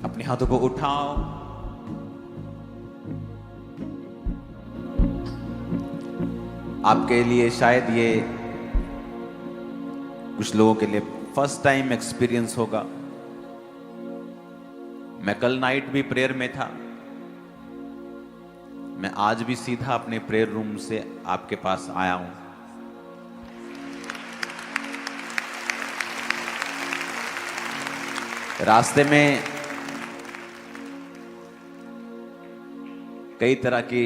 अपने हाथों को उठाओ। आपके लिए शायद ये कुछ लोगों के लिए फर्स्ट टाइम एक्सपीरियंस होगा। मैं कल नाइट भी प्रेयर में था। मैं आज भी सीधा अपने प्रेयर रूम से आपके पास आया हूं। रास्ते में कई तरह की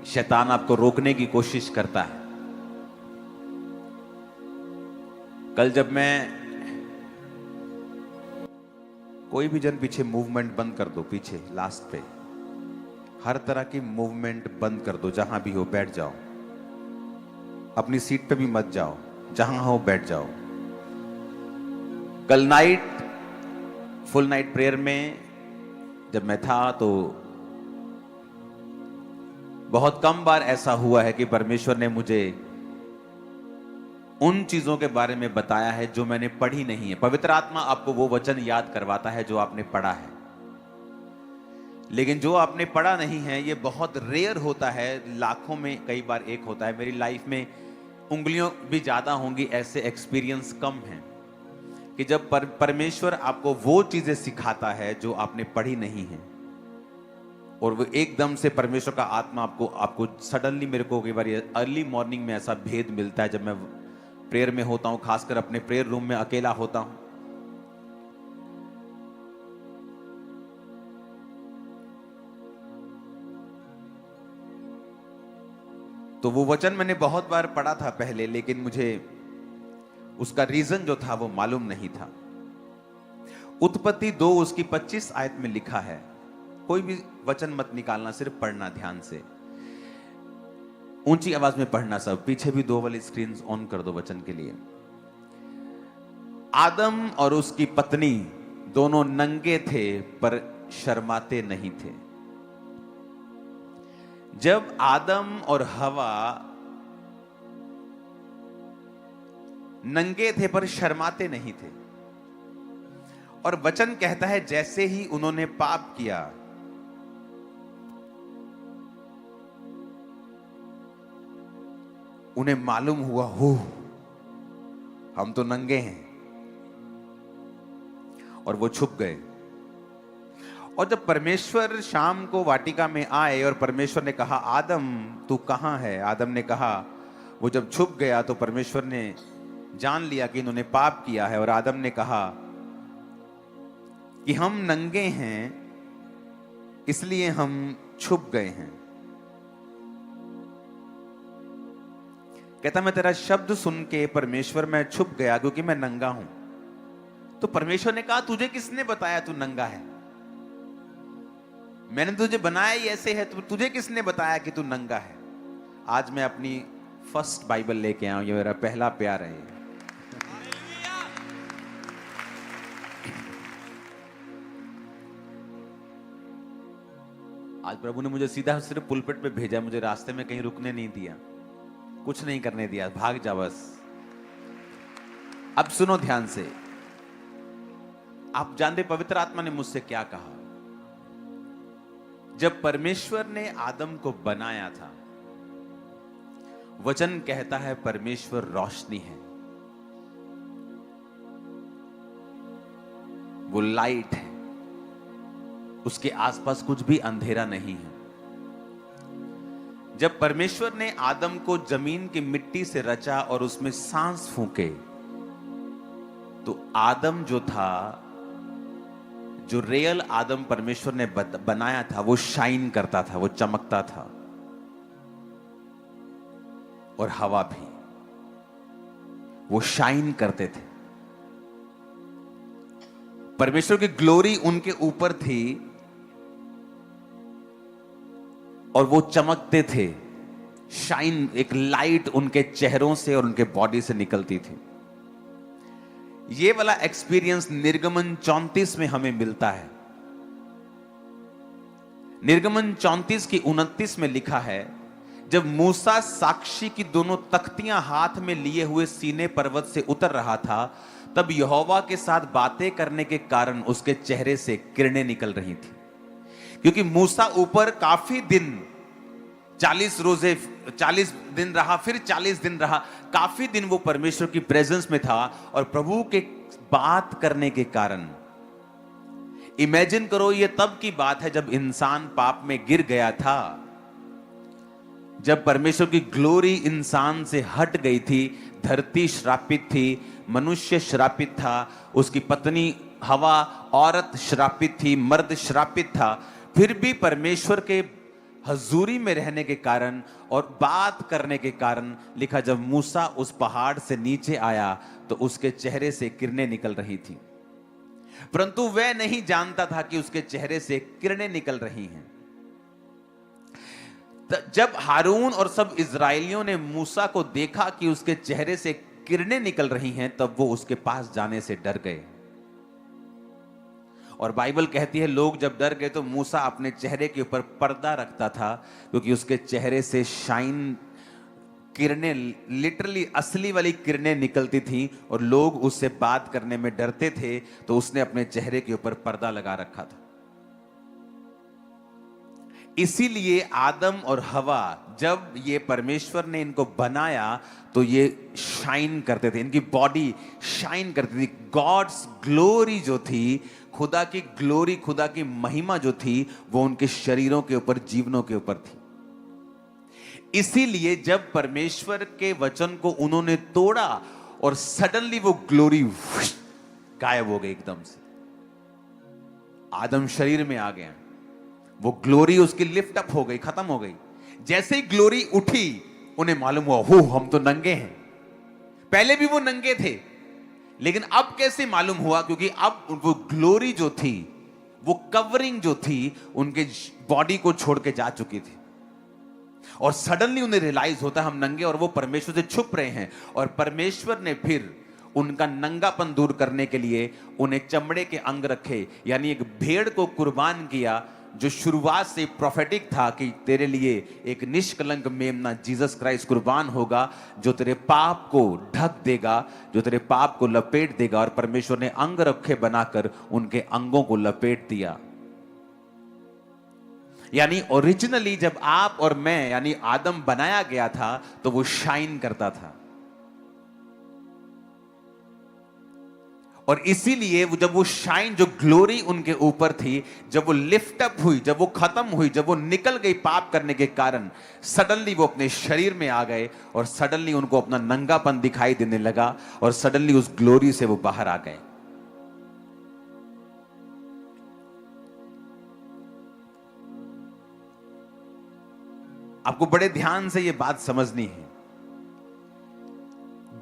शैतान आपको रोकने की कोशिश करता है। कल जब मैं कोई भी जन पीछे मूवमेंट बंद कर दो, पीछे लास्ट पे हर तरह की मूवमेंट बंद कर दो। जहां भी हो बैठ जाओ, अपनी सीट पे भी मत जाओ, जहां हो बैठ जाओ। कल नाइट फुल नाइट प्रेयर में जब मैं था तो बहुत कम बार ऐसा हुआ है कि परमेश्वर ने मुझे उन चीजों के बारे में बताया है जो मैंने पढ़ी नहीं है। पवित्र आत्मा आपको वो वचन याद करवाता है जो आपने पढ़ा है, लेकिन जो आपने पढ़ा नहीं है ये बहुत रेयर होता है। लाखों में कई बार एक होता है। मेरी लाइफ में उंगलियों भी ज्यादा होंगी, ऐसे एक्सपीरियंस कम हैं कि जब परमेश्वर आपको वो चीजें सिखाता है जो आपने पढ़ी नहीं है, और वो एकदम से परमेश्वर का आत्मा आपको सडनली, मेरे को कई बार अर्ली मॉर्निंग में ऐसा भेद मिलता है जब मैं प्रेयर में होता हूं, खासकर अपने प्रेयर रूम में अकेला होता हूं। तो वो वचन मैंने बहुत बार पढ़ा था पहले, लेकिन मुझे उसका रीजन जो था वो मालूम नहीं था। उत्पत्ति 2 उसकी 25 आयत में लिखा है। कोई भी वचन मत निकालना, सिर्फ पढ़ना ध्यान से, ऊंची आवाज में पढ़ना। सब पीछे भी 2 वाली स्क्रीन ऑन कर दो वचन के लिए। आदम और उसकी पत्नी दोनों नंगे थे पर शर्माते नहीं थे। जब आदम और हवा नंगे थे पर शर्माते नहीं थे, और वचन कहता है जैसे ही उन्होंने पाप किया, उन्हें मालूम हुआ, हो हम तो नंगे हैं, और वो छुप गए। और जब परमेश्वर शाम को वाटिका में आए और परमेश्वर ने कहा, आदम तू कहां है? आदम ने कहा, वो जब छुप गया तो परमेश्वर ने जान लिया कि इन्होंने पाप किया है, और आदम ने कहा कि हम नंगे हैं इसलिए हम छुप गए हैं। कहता मैं तेरा शब्द सुन के परमेश्वर मैं छुप गया क्योंकि मैं नंगा हूं। तो परमेश्वर ने कहा, तुझे किसने बताया तू नंगा है? मैंने तुझे बनाया ही ऐसे है, तो तुझे किसने बताया कि तू नंगा है? आज मैं अपनी फर्स्ट बाइबल लेके आया हूं, ये मेरा पहला प्यार है। आज प्रभु ने मुझे सीधा सिर्फ पुलपिट पे भेजा, मुझे रास्ते में कहीं रुकने नहीं दिया, कुछ नहीं करने दिया, भाग जा बस। अब सुनो ध्यान से। आप जानते पवित्र आत्मा ने मुझसे क्या कहा? जब परमेश्वर ने आदम को बनाया था, वचन कहता है परमेश्वर रोशनी है, वो लाइट है, उसके आसपास कुछ भी अंधेरा नहीं है। जब परमेश्वर ने आदम को जमीन की मिट्टी से रचा और उसमें सांस फूंके, तो आदम जो था, जो रियल आदम परमेश्वर ने बनाया था, वो शाइन करता था, वो चमकता था। और हवा भी, वो शाइन करते थे। परमेश्वर की ग्लोरी उनके ऊपर थी और वो चमकते थे। शाइन, एक लाइट उनके चेहरों से और उनके बॉडी से निकलती थी। ये वाला एक्सपीरियंस निर्गमन 34 में हमें मिलता है। निर्गमन 34 की 29 में लिखा है, जब मूसा साक्षी की दोनों तख्तियां हाथ में लिए हुए सीने पर्वत से उतर रहा था, तब यहोवा के साथ बातें करने के कारण उसके चेहरे से किरणें निकल रही थी। क्योंकि मूसा ऊपर काफी दिन 40 रोजे 40 दिन रहा, फिर 40 दिन रहा, काफी दिन वो परमेश्वर की प्रेजेंस में था और प्रभु के बात करने के कारण। इमेजिन करो, ये तब की बात है जब इंसान पाप में गिर गया था, जब परमेश्वर की ग्लोरी इंसान से हट गई थी। धरती श्रापित थी, मनुष्य श्रापित था, उसकी पत्नी हवा औरत श्रापित थी, मर्द श्रापित था। फिर भी परमेश्वर के हजूरी में रहने के कारण और बात करने के कारण लिखा, जब मूसा उस पहाड़ से नीचे आया तो उसके चेहरे से किरणें निकल रही थी। परंतु वह नहीं जानता था कि उसके चेहरे से किरणें निकल रही हैं। जब हारून और सब इजरायलियों ने मूसा को देखा कि उसके चेहरे से किरणें निकल रही हैं, तब वो उसके पास जाने से डर गए। और बाइबल कहती है, लोग जब डर गए तो मूसा अपने चेहरे के ऊपर पर्दा रखता था, क्योंकि उसके चेहरे से शाइन किरणें, लिटरली असली वाली किरणें निकलती थी और लोग उससे बात करने में डरते थे। तो उसने अपने चेहरे के ऊपर पर्दा लगा रखा था। इसीलिए आदम और हवा, जब ये परमेश्वर ने इनको बनाया तो ये शाइन करते थे, इनकी बॉडी शाइन करती थी। गॉड्स ग्लोरी जो थी, खुदा की ग्लोरी, खुदा की महिमा जो थी, वो उनके शरीरों के ऊपर, जीवनों के ऊपर थी। इसीलिए जब परमेश्वर के वचन को उन्होंने तोड़ा और सडनली वो ग्लोरी गायब हो गई एकदम से। आदम शरीर में आ गया, वो ग्लोरी उसकी लिफ्ट अप हो गई, खत्म हो गई। जैसे ही ग्लोरी उठी, उन्हें मालूम हुआ, हो हम तो नंगे हैं। पहले भी वो नंगे थे, लेकिन अब कैसे मालूम हुआ? क्योंकि अब वो ग्लोरी जो थी, वो कवरिंग जो थी, उनके बॉडी को छोड़ के जा चुकी थी। और सडनली उन्हें रियलाइज होता है हम नंगे, और वो परमेश्वर से छुप रहे हैं। और परमेश्वर ने फिर उनका नंगापन दूर करने के लिए उन्हें चमड़े के अंग रखे, यानी एक भेड़ को कुर्बान किया, जो शुरुआत से प्रोफेटिक था कि तेरे लिए एक निष्कलंक मेमना जीसस क्राइस्ट कुर्बान होगा, जो तेरे पाप को ढक देगा, जो तेरे पाप को लपेट देगा। और परमेश्वर ने अंग रखे बनाकर उनके अंगों को लपेट दिया। यानी ओरिजिनली जब आप और मैं, यानी आदम बनाया गया था, तो वो शाइन करता था। और इसीलिए जब वो शाइन, जो ग्लोरी उनके ऊपर थी, जब वो लिफ्ट अप हुई, जब वो खत्म हुई, जब वो निकल गई पाप करने के कारण, सडनली वो अपने शरीर में आ गए और सडनली उनको अपना नंगापन दिखाई देने लगा और सडनली उस ग्लोरी से वो बाहर आ गए। आपको बड़े ध्यान से ये बात समझनी है।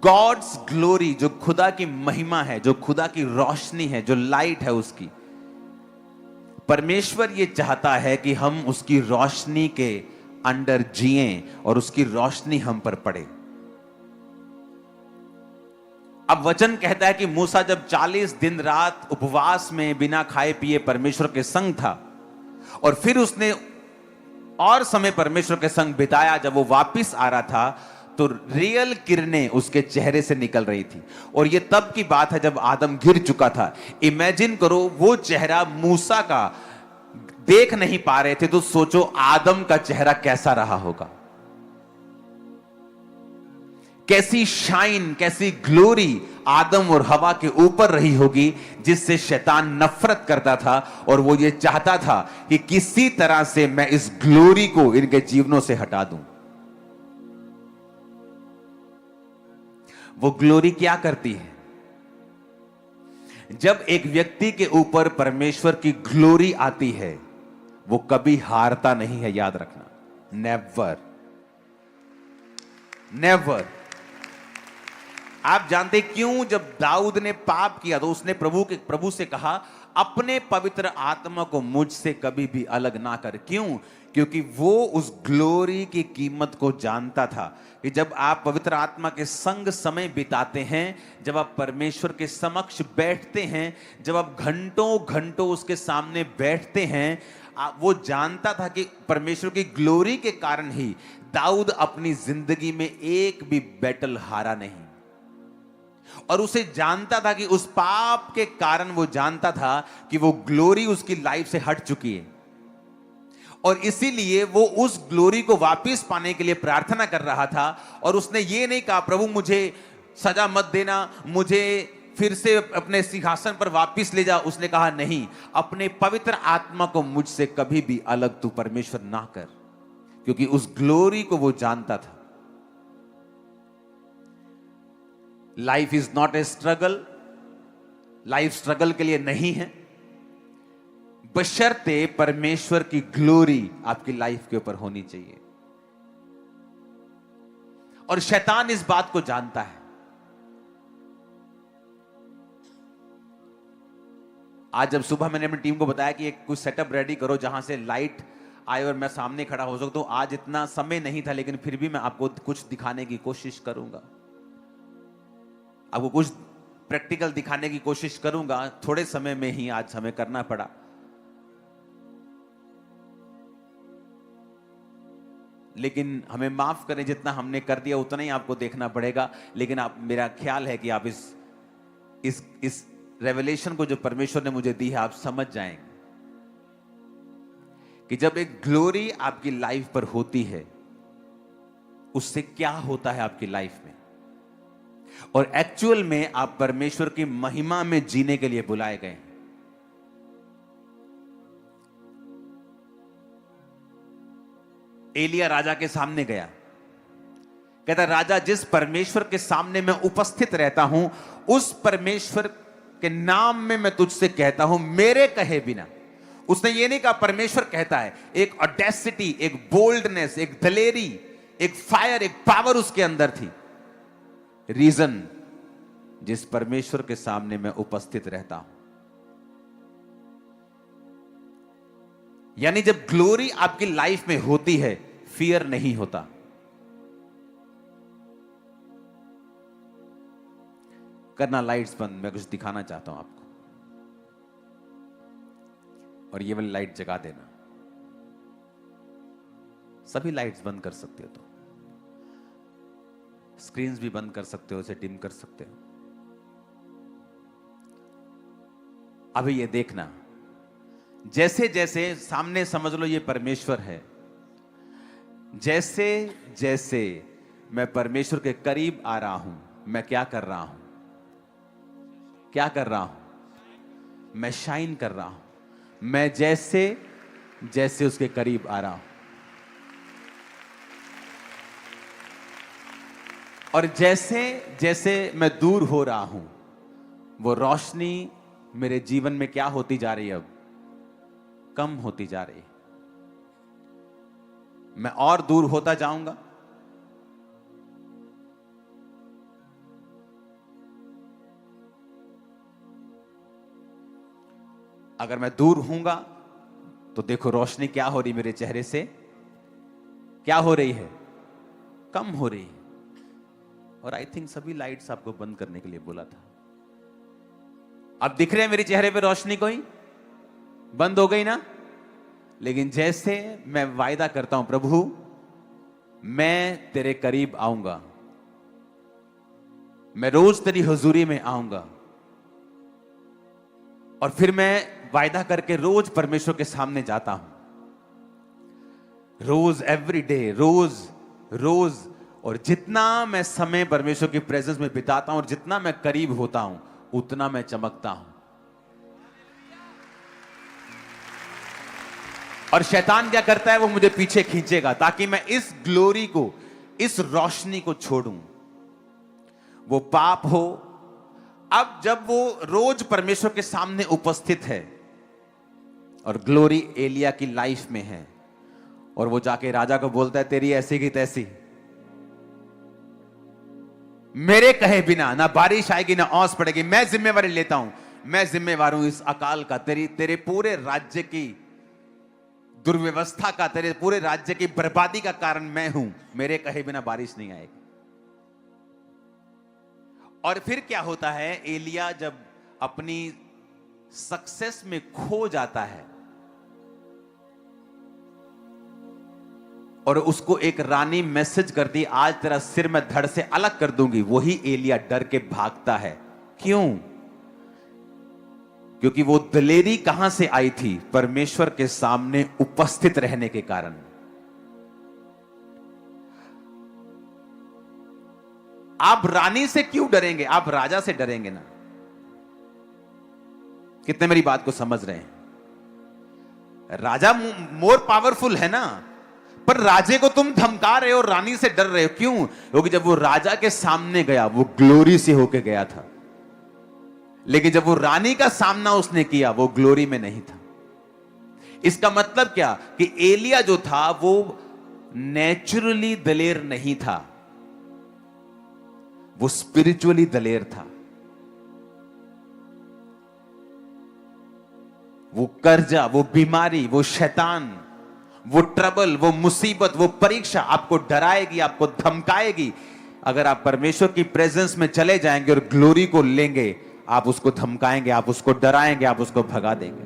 गॉड्स ग्लोरी, जो खुदा की महिमा है, जो खुदा की रोशनी है, जो लाइट है उसकी, परमेश्वर ये चाहता है कि हम उसकी रोशनी के अंडर जिएं और उसकी रोशनी हम पर पड़े। अब वचन कहता है कि मूसा जब 40 दिन रात उपवास में बिना खाए पिए परमेश्वर के संग था, और फिर उसने और समय परमेश्वर के संग बिताया, जब वो वापस आ रहा था तो रियल किरणें उसके चेहरे से निकल रही थी। और ये तब की बात है जब आदम गिर चुका था। इमेजिन करो, वो चेहरा मूसा का देख नहीं पा रहे थे, तो सोचो आदम का चेहरा कैसा रहा होगा। कैसी शाइन, कैसी ग्लोरी आदम और हवा के ऊपर रही होगी, जिससे शैतान नफरत करता था। और वो ये चाहता था कि किसी तरह से मैं इस ग्लोरी को इनके जीवनों से हटा दूं। वो ग्लोरी क्या करती है? जब एक व्यक्ति के ऊपर परमेश्वर की ग्लोरी आती है, वो कभी हारता नहीं है, याद रखना। Never, never. आप जानते क्यों? जब दाऊद ने पाप किया तो उसने प्रभु से कहा, अपने पवित्र आत्मा को मुझसे कभी भी अलग ना कर। क्यों? क्योंकि वो उस ग्लोरी की कीमत को जानता था कि जब आप पवित्र आत्मा के संग समय बिताते हैं, जब आप परमेश्वर के समक्ष बैठते हैं, जब आप घंटों घंटों उसके सामने बैठते हैं, वो जानता था कि परमेश्वर की ग्लोरी के कारण ही दाऊद अपनी जिंदगी में एक भी बैटल हारा नहीं। और उसे जानता था कि उस पाप के कारण वो जानता था कि वो ग्लोरी उसकी लाइफ से हट चुकी है, और इसीलिए वो उस ग्लोरी को वापस पाने के लिए प्रार्थना कर रहा था। और उसने ये नहीं कहा प्रभु मुझे सजा मत देना, मुझे फिर से अपने सिंहासन पर वापस ले जा। उसने कहा नहीं, अपने पवित्र आत्मा को मुझसे कभी भी अलग तू परमेश्वर ना कर, क्योंकि उस ग्लोरी को वो जानता था। Life is not a struggle, life struggle के लिए नहीं है, बशर्ते परमेश्वर की ग्लोरी आपकी लाइफ के ऊपर होनी चाहिए। और शैतान इस बात को जानता है। आज जब सुबह मैंने अपनी टीम को बताया कि एक कुछ सेटअप रेडी करो जहां से लाइट आए और मैं सामने खड़ा हो सकता हूं, आज इतना समय नहीं था, लेकिन फिर भी मैं आपको कुछ दिखाने की कोशिश करूंगा, आपको कुछ प्रैक्टिकल दिखाने की कोशिश करूंगा। थोड़े समय में ही आज हमें करना पड़ा। लेकिन हमें माफ करें, जितना हमने कर दिया उतना ही आपको देखना पड़ेगा। लेकिन आप, मेरा ख्याल है कि आप इस रेवलेशन को जो परमेश्वर ने मुझे दी है, आप समझ जाएंगे कि जब एक ग्लोरी आपकी लाइफ पर होती है, उससे क्या होता है आपकी लाइफ में, और एक्चुअल में आप परमेश्वर की महिमा में जीने के लिए बुलाए गए हैं। एलिया राजा के सामने गया, कहता राजा जिस परमेश्वर के सामने मैं उपस्थित रहता हूं, उस परमेश्वर के नाम में मैं तुझसे कहता हूं, मेरे कहे बिना। उसने ये नहीं कहा परमेश्वर कहता है, एक ऑडेसिटी, एक बोल्डनेस, एक दलेरी, एक फायर, एक पावर उसके अंदर थी। रीजन, जिस परमेश्वर के सामने मैं उपस्थित रहता हूं। यानी जब ग्लोरी आपकी लाइफ में होती है, फियर नहीं होता। करना लाइट्स बंद, मैं कुछ दिखाना चाहता हूं आपको, और ये वाली लाइट जगा देना। सभी लाइट्स बंद कर सकते हो, तो स्क्रीन्स भी बंद कर सकते हो, उसे डिम कर सकते हो। अभी ये देखना, जैसे जैसे सामने समझ लो ये परमेश्वर है, जैसे जैसे मैं परमेश्वर के करीब आ रहा हूं, मैं क्या कर रहा हूं, क्या कर रहा हूं, मैं शाइन कर रहा हूं। मैं जैसे जैसे उसके करीब आ रहा हूं, और जैसे जैसे मैं दूर हो रहा हूं, वो रोशनी मेरे जीवन में क्या होती जा रही है, अब कम होती जा रही है। मैं और दूर होता जाऊंगा। अगर मैं दूर हूंगा तो देखो रोशनी क्या हो रही मेरे चेहरे से, क्या हो रही है, कम हो रही है। और आई थिंक सभी लाइट्स आपको बंद करने के लिए बोला था। अब दिख रहे हैं मेरे चेहरे पे रोशनी, कोई बंद हो गई ना। लेकिन जैसे मैं वायदा करता हूं प्रभु मैं तेरे करीब आऊंगा, मैं रोज तेरी हुजूरी में आऊंगा, और फिर मैं वायदा करके रोज परमेश्वर के सामने जाता हूं, रोज, एवरी डे, रोज रोज। और जितना मैं समय परमेश्वर की प्रेजेंस में बिताता हूं और जितना मैं करीब होता हूं, उतना मैं चमकता हूं। और शैतान क्या करता है, वो मुझे पीछे खींचेगा ताकि मैं इस ग्लोरी को, इस रोशनी को छोड़ूं। वो पाप हो। अब जब वो रोज परमेश्वर के सामने उपस्थित है और ग्लोरी एलिया की लाइफ में है, और वो जाके राजा को बोलता है तेरी ऐसी की तैसी, मेरे कहे बिना ना बारिश आएगी ना ओस पड़ेगी, मैं जिम्मेवारी लेता हूं, मैं जिम्मेवार हूं इस अकाल का, तेरे पूरे राज्य की दुर्व्यवस्था का, तेरे पूरे राज्य की बर्बादी का कारण मैं हूं, मेरे कहे बिना बारिश नहीं आएगी। और फिर क्या होता है, एलिया जब अपनी सक्सेस में खो जाता है और उसको एक रानी मैसेज करती, आज तेरा सिर मैं धड़ से अलग कर दूंगी। वही एलिया डर के भागता है। क्यों? क्योंकि वो दलेरी कहां से आई थी? परमेश्वर के सामने उपस्थित रहने के कारण। आप रानी से क्यों डरेंगे? आप राजा से डरेंगे ना। कितने मेरी बात को समझ रहे हैं? राजा मोर पावरफुल है ना, पर राजे को तुम धमका रहे हो, रानी से डर रहे हो। क्यों? क्योंकि जब वो राजा के सामने गया, वो ग्लोरी से होके गया था, लेकिन जब वो रानी का सामना उसने किया, वो ग्लोरी में नहीं था। इसका मतलब क्या? कि एलिया जो था वो नेचुरली दलेर नहीं था, वो स्पिरिचुअली दलेर था। वो कर्जा, वो बीमारी, वो शैतान, वो ट्रबल, वो मुसीबत, वो परीक्षा आपको डराएगी, आपको धमकाएगी। अगर आप परमेश्वर की प्रेजेंस में चले जाएंगे और ग्लोरी को लेंगे, आप उसको धमकाएंगे, आप उसको डराएंगे, आप उसको भगा देंगे।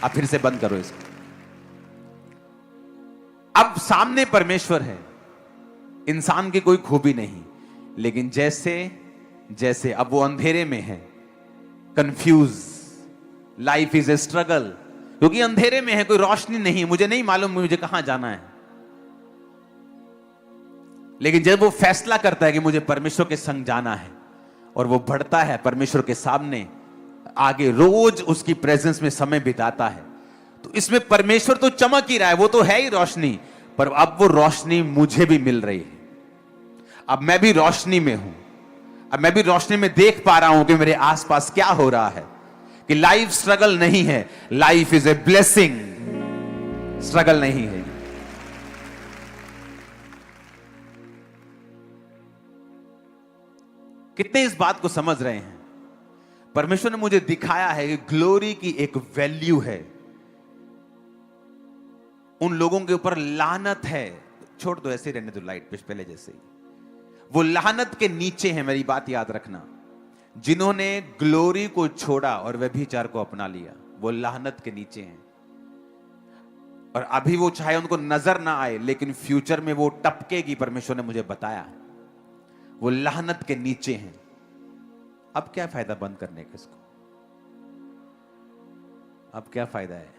आप फिर से बंद करो इसको। अब सामने परमेश्वर है, इंसान की कोई खूबी नहीं, लेकिन जैसे जैसे अब वो अंधेरे में है, confuse, life is a struggle, क्योंकि अंधेरे में है, कोई रोशनी नहीं, मुझे नहीं मालूम मुझे कहां जाना है। लेकिन जब वो फैसला करता है कि मुझे परमेश्वर के संग जाना है, और वो बढ़ता है परमेश्वर के सामने आगे, रोज उसकी प्रेजेंस में समय बिताता है, तो इसमें परमेश्वर तो चमक ही रहा है, वो तो है ही रोशनी, पर अब वो रोशनी मुझे भी मिल रही है। अब मैं भी रोशनी में हूं, अब मैं भी रोशनी में देख पा रहा हूं कि मेरे आसपास क्या हो रहा है, कि लाइफ स्ट्रगल नहीं है, life is a blessing, struggle नहीं है। कितने इस बात को समझ रहे हैं? परमेश्वर ने मुझे दिखाया है कि ग्लोरी की एक वैल्यू है। उन लोगों के ऊपर लानत है, छोड़ दो, ऐसे रहने दो, लाइट पे पहले जैसे ही। वो लानत के नीचे है, मेरी बात याद रखना। जिन्होंने ग्लोरी को छोड़ा और व्यभिचार को अपना लिया, वो लानत के नीचे हैं। और अभी वो चाहे उनको नजर ना आए, लेकिन फ्यूचर में वो टपकेगी, परमेश्वर ने मुझे बताया। वो लानत के नीचे हैं। अब क्या फायदा बंद करने का इसको? अब क्या फायदा है?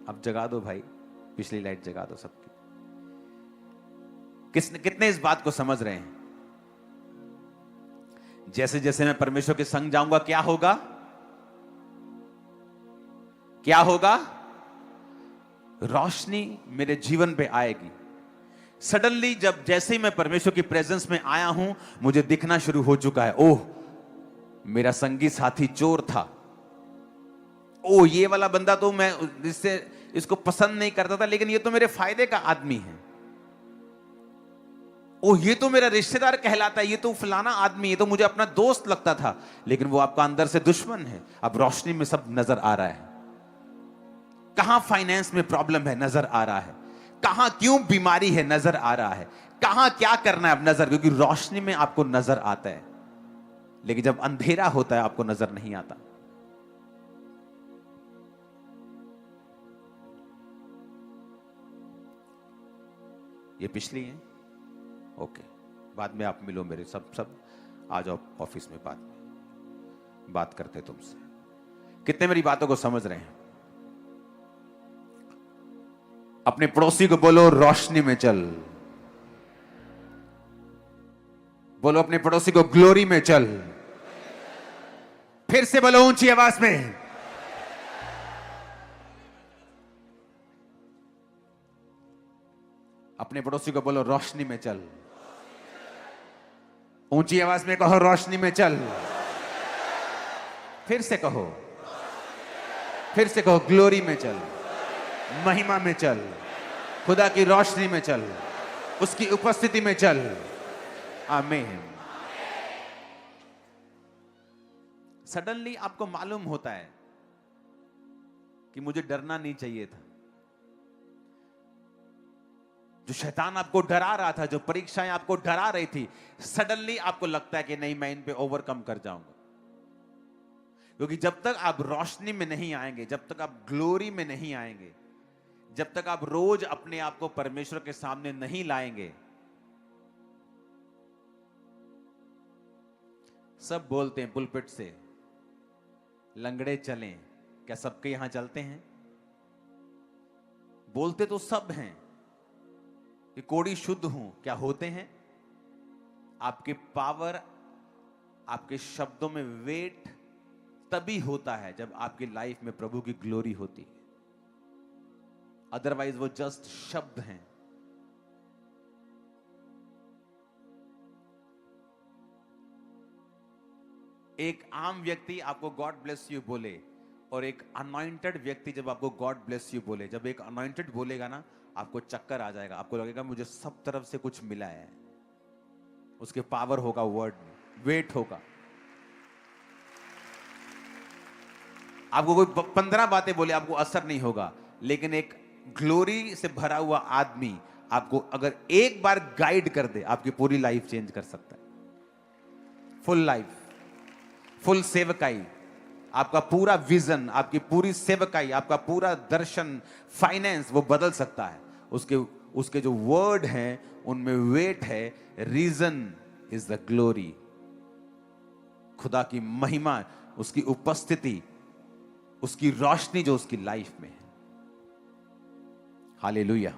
अब जगा दो भाई, पिछली लाइट जगा दो सबकी। कितने इस बात को समझ रहे हैं? जैसे जैसे मैं परमेश्वर के संग जाऊंगा, क्या होगा? क्या होगा? रोशनी मेरे जीवन पे आएगी। सडनली जब जैसे ही मैं परमेश्वर की प्रेजेंस में आया हूं, मुझे दिखना शुरू हो चुका है, ओह मेरा संगी साथी चोर था, ओह ये वाला बंदा तो मैं इसको पसंद नहीं करता था, लेकिन ये तो मेरे फायदे का आदमी है, ओह ये तो मेरा रिश्तेदार कहलाता है, ये तो फलाना आदमी, ये तो मुझे अपना दोस्त लगता था, लेकिन वो आपका अंदर से दुश्मन है। अब रोशनी में सब नजर आ रहा है। कहां फाइनेंस में प्रॉब्लम है, नजर आ रहा है। कहां क्यों बीमारी है, नजर आ रहा है। कहां क्या करना है, अब नजर, क्योंकि रोशनी में आपको नजर आता है, लेकिन जब अंधेरा होता है आपको नजर नहीं आता। ये पिछली है, ओके, बाद में आप मिलो मेरे, सब आ जाओ ऑफिस में, बात करते तुमसे। कितने मेरी बातों को समझ रहे हैं? अपने पड़ोसी को बोलो रोशनी में चल। बोलो अपने पड़ोसी को ग्लोरी में चल। फिर से बोलो ऊंची आवाज में। अपने पड़ोसी को बोलो रोशनी में चल। ऊंची आवाज में कहो रोशनी में चल। फिर से कहो, फिर से कहो ग्लोरी में चल, महिमा में चल, खुदा की रोशनी में चल, उसकी उपस्थिति में चल। आमीन। सडनली आपको मालूम होता है कि मुझे डरना नहीं चाहिए था। जो शैतान आपको डरा रहा था, जो परीक्षाएं आपको डरा रही थी, सडनली आपको लगता है कि नहीं, मैं इन पे ओवरकम कर जाऊंगा। क्योंकि जब तक आप रोशनी में नहीं आएंगे, जब तक आप ग्लोरी में नहीं आएंगे, जब तक आप रोज अपने आप को परमेश्वर के सामने नहीं लाएंगे, सब बोलते हैं पुलपिट से लंगड़े चलें, क्या सबके यहां चलते हैं? बोलते तो सब हैं कि कोड़ी शुद्ध हूं, क्या होते हैं? आपके पावर, आपके शब्दों में वेट तभी होता है जब आपकी लाइफ में प्रभु की ग्लोरी होती है, अदरवाइज वो जस्ट शब्द हैं। एक आम व्यक्ति आपको गॉड ब्लेस यू बोले और एक अनॉइंटेड व्यक्ति जब आपको गॉड ब्लेस यू बोले, जब एक अनॉइंटेड बोलेगा ना, आपको चक्कर आ जाएगा, आपको लगेगा मुझे सब तरफ से कुछ मिला है। उसके पावर होगा वर्ड में, वेट होगा। आपको कोई 15 बातें बोले, आपको असर नहीं होगा, लेकिन एक ग्लोरी से भरा हुआ आदमी आपको अगर एक बार गाइड कर दे, आपकी पूरी लाइफ चेंज कर सकता है। फुल लाइफ, फुल सेवकाई, आपका पूरा विजन, आपकी पूरी सेवकाई, आपका पूरा दर्शन, फाइनेंस, वो बदल सकता है। उसके जो वर्ड हैं उनमें वेट है। रीजन इज द ग्लोरी, खुदा की महिमा, उसकी उपस्थिति, उसकी रोशनी जो उसकी लाइफ में है। हालेलुया।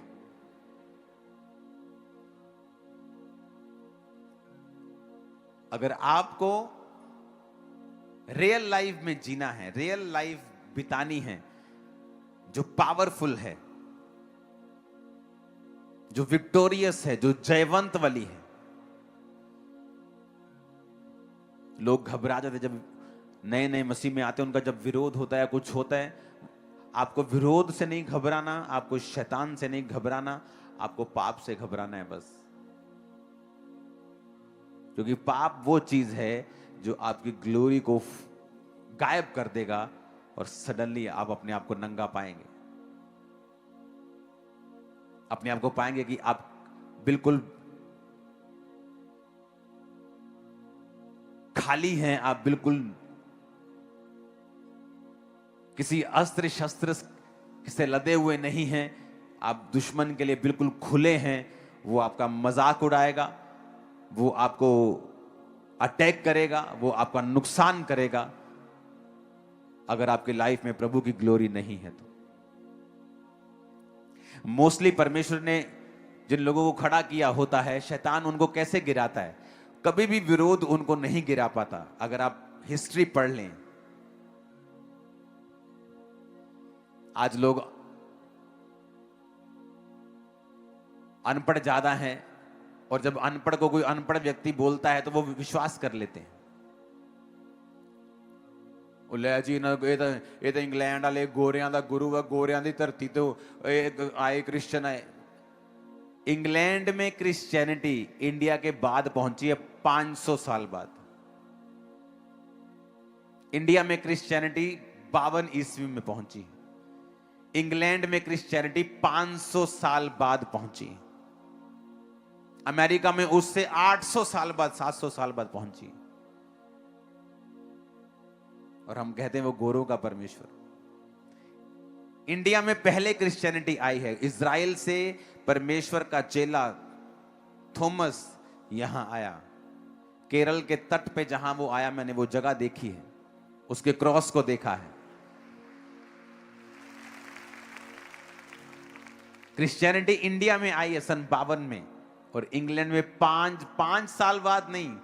अगर आपको रियल लाइफ में जीना है, रियल लाइफ बितानी है जो पावरफुल है, जो विक्टोरियस है, जो जयवंत वाली है। लोग घबरा जाते जब नए नए मसीह में आते हैं, उनका जब विरोध होता है, कुछ होता है। आपको विरोध से नहीं घबराना, आपको शैतान से नहीं घबराना, आपको पाप से घबराना है बस। क्योंकि पाप वो चीज है जो आपकी ग्लोरी को गायब कर देगा और सडनली आप अपने आप को नंगा पाएंगे। अपने आप को पाएंगे कि आप बिल्कुल खाली हैं, आप बिल्कुल किसी अस्त्र शस्त्र से लदे हुए नहीं हैं, आप दुश्मन के लिए बिल्कुल खुले हैं। वो आपका मजाक उड़ाएगा, वो आपको अटैक करेगा, वो आपका नुकसान करेगा अगर आपकी लाइफ में प्रभु की ग्लोरी नहीं है तो। मोस्टली परमेश्वर ने जिन लोगों को खड़ा किया होता है, शैतान उनको कैसे गिराता है? कभी भी विरोध उनको नहीं गिरा पाता। अगर आप हिस्ट्री पढ़ लें, आज लोग अनपढ़ ज्यादा हैं और जब अनपढ़ को कोई अनपढ़ व्यक्ति बोलता है तो वो विश्वास कर लेते हैं। जी ना ये तो इंग्लैंड वाले गोरियां दा गुरु है, गोरियां दी धरती तो आए क्रिश्चियन आए। इंग्लैंड में क्रिश्चियनिटी इंडिया के बाद पहुंची है 500 साल बाद। इंडिया में क्रिश्चियनिटी 52 ईस्वी में पहुंची, इंग्लैंड में क्रिश्चियनिटी 500 साल बाद पहुंची, अमेरिका में उससे 800 साल बाद, 700 साल बाद पहुंची। और हम कहते हैं वो गोरों का परमेश्वर। इंडिया में पहले क्रिश्चियनिटी आई है, इज़राइल से परमेश्वर का चेला थॉमस यहां आया। केरल के तट पे जहां वो आया, मैंने वो जगह देखी है, उसके क्रॉस को देखा है। क्रिश्चियनिटी इंडिया में आई है सन 52 में, और इंग्लैंड में 5 साल बाद नहीं,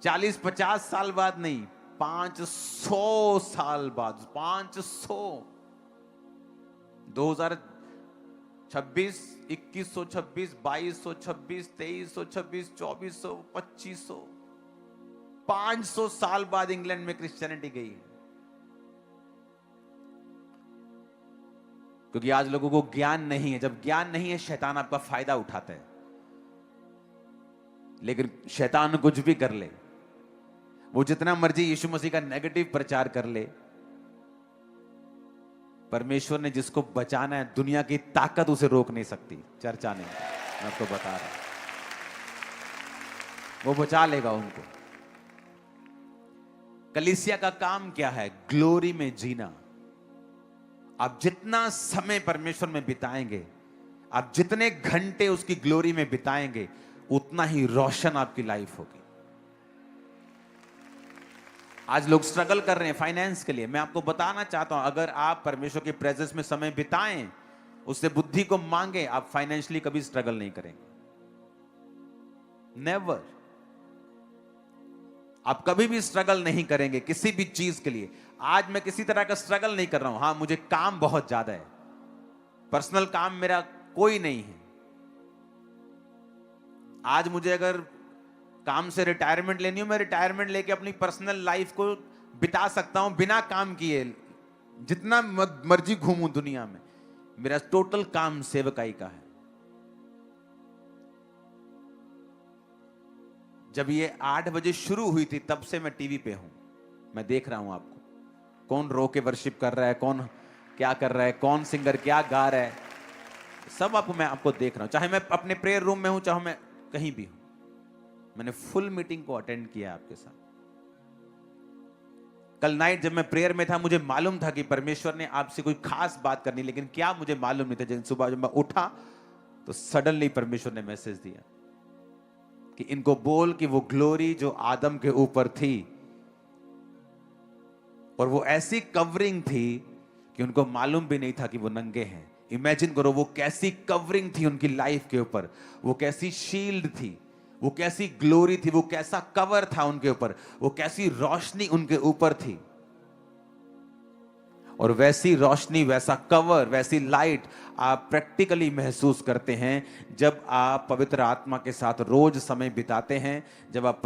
40-50 साल बाद नहीं, 500 साल बाद। 500 2026, 2126, 2226, 2326, 2400, 2500, 500 साल बाद इंग्लैंड में क्रिश्चियनिटी गई है। क्योंकि आज लोगों को ज्ञान नहीं है। जब ज्ञान नहीं है, शैतान आपका फायदा उठाता है। लेकिन शैतान कुछ भी कर ले, वो जितना मर्जी यीशु मसीह का नेगेटिव प्रचार कर ले, परमेश्वर ने जिसको बचाना है, दुनिया की ताकत उसे रोक नहीं सकती। चर्चा नहीं, मैं आपको बता रहा हूं, वो बचा लेगा उनको। कलीसिया का काम क्या है? ग्लोरी में जीना। आप जितना समय परमेश्वर में बिताएंगे, आप जितने घंटे उसकी ग्लोरी में बिताएंगे, उतना ही रोशन आपकी लाइफ होगी। आज लोग स्ट्रगल कर रहे हैं फाइनेंस के लिए। मैं आपको बताना चाहता हूं, अगर आप परमेश्वर के प्रेजेंस में समय बिताएं, उससे बुद्धि को मांगे, आप फाइनेंशियली कभी स्ट्रगल नहीं करेंगे। नेवर। आप कभी भी स्ट्रगल नहीं करेंगे किसी भी चीज के लिए। आज मैं किसी तरह का स्ट्रगल नहीं कर रहा हूं। हां, मुझे काम बहुत ज्यादा है, पर्सनल काम मेरा कोई नहीं है। आज मुझे अगर काम से रिटायरमेंट लेनी हो, मैं रिटायरमेंट लेके अपनी पर्सनल लाइफ को बिता सकता हूं बिना काम किए, जितना मर्जी घूमूं दुनिया में। मेरा टोटल काम सेवकाई का है। जब ये 8 बजे शुरू हुई थी, तब से मैं टीवी पे हूं। मैं देख रहा हूं आपको, कौन रो के वर्शिप कर रहा है, कौन क्या कर रहा है, कौन सिंगर क्या गा रहा है, सब मैं आपको देख रहा हूं। चाहे मैं अपने प्रेयर रूम में हूं, चाहे मैं कहीं भी हूं। मैंने फुल मीटिंग को अटेंड किया आपके साथ। कल नाइट जब मैं प्रेयर में था, मुझे मालूम था कि परमेश्वर ने आपसे कोई खास बात करनी, लेकिन क्या मुझे मालूम नहीं था। जब सुबह जब मैं उठा तो सडनली परमेश्वर ने मैसेज दिया कि इनको बोल कि वो ग्लोरी जो आदम के ऊपर थी, और वो ऐसी कवरिंग थी कि उनको मालूम भी नहीं था कि वो नंगे हैं। इमेजिन करो, वो कैसी कवरिंग थी उनकी लाइफ के ऊपर, वो कैसी शील्ड थी, वो कैसी ग्लोरी थी, वो कैसा कवर था उनके ऊपर, वो कैसी रोशनी उनके ऊपर थी। और वैसी रोशनी, वैसा कवर, वैसी लाइट आप प्रैक्टिकली महसूस करते हैं जब आप पवित्र आत्मा के साथ रोज समय बिताते हैं, जब आप